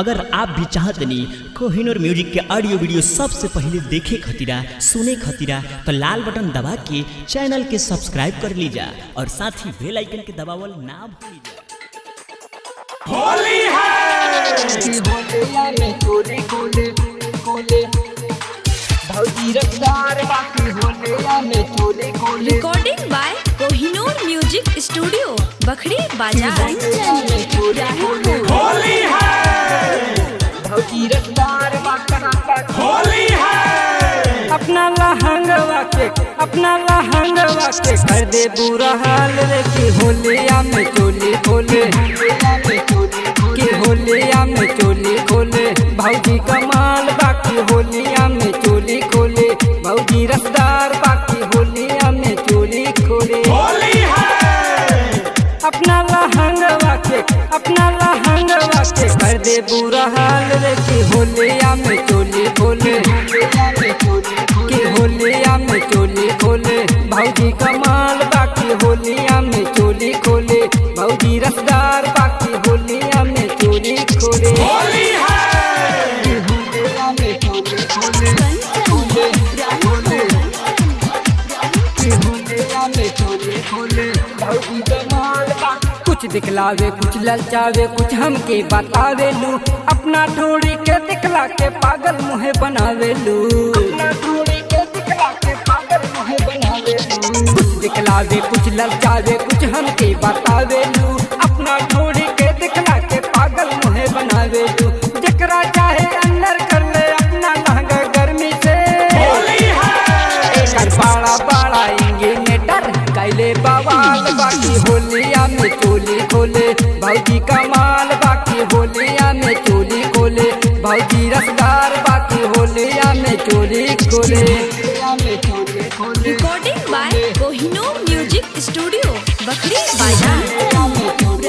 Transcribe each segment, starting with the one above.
अगर आप भी चाहते नहीं कोहिनूर म्यूजिक के ऑडियो वीडियो सबसे पहले देखे खतीरा सुने खतीरा तो लाल बटन दबा के चैनल के सब्सक्राइब कर लीजा और साथ ही बेल आइकन के दबावल ना भूलिए। Holi recording by Kohinoor music studio Bakhri Bazar. Holi अपना लहंगवा के कर दे बुरा हाल रे कि होलिया में चोली खोले कि होलिया में चोली खोले भौजी कमाल बाकी होलिया में चोली खोले भौजी रसदार बाकी होलिया में चोली खोले। अपना लहंगवा के कर दे बुरा हाल रे कि होलिया में चोली खोले कि होलिया में चोली खोले भौजी कमाल बाकी होलिया में चोली खोले भौजी रसदार बाकी होलिया में चोली खोले। कुछ दिखलावे कुछ ललचावे कुछ हमके बतावे लू अपना ढोड़ी के दिखला के पागल मुहे बनावे लू कुछ दिखलावे कुछ ललचावे कुछ हमके बतावे लू अपना ढोड़ी के दिखला के पागल मुहे बनावे लू जकरा चाहे अंदर कर ले अपना लहंगा गर्मी से बड़ा बड़ा इंजीनियर कैले बवाल बाकी होलिया में चोली खोले भौजी कमाल बाकी होलिया में चोली खोले भौजी रसदार बाकी होलिया में चोली खोले। Recording by Kohinoor music studio Bakhri Bazar.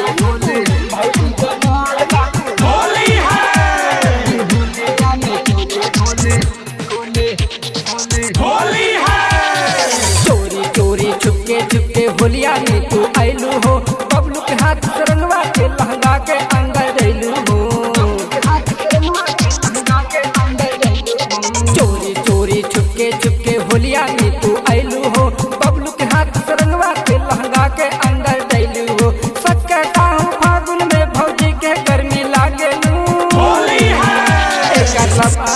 चुपके होलिया में तू आइलू हो बबलू के हाथ रंगवा के लहंगा के अंदर डैलू हो चोरी चुपके होलिया में तू आइलू हो बबलू के हाथ रंगवा के लहंगा के अंदर डैलू हो सच कहता हूँ फागुन में भौजी के गर्मी लागे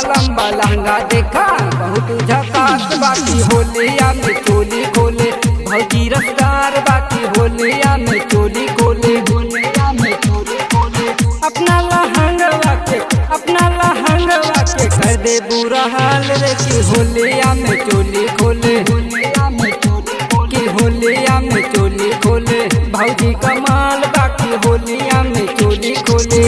लंबा लहंगा देखा बहुत झकास बाकी होलिया में चोली खोले भौजी रसदार बाकी होलिया में चोली खोले अपना लहंगवा के कर दे बुरा हाल रे कि होलिया में चोली खोले कि होलिया में चोली खोले भौजी कमाल बाकी होलिया में चोली खोले।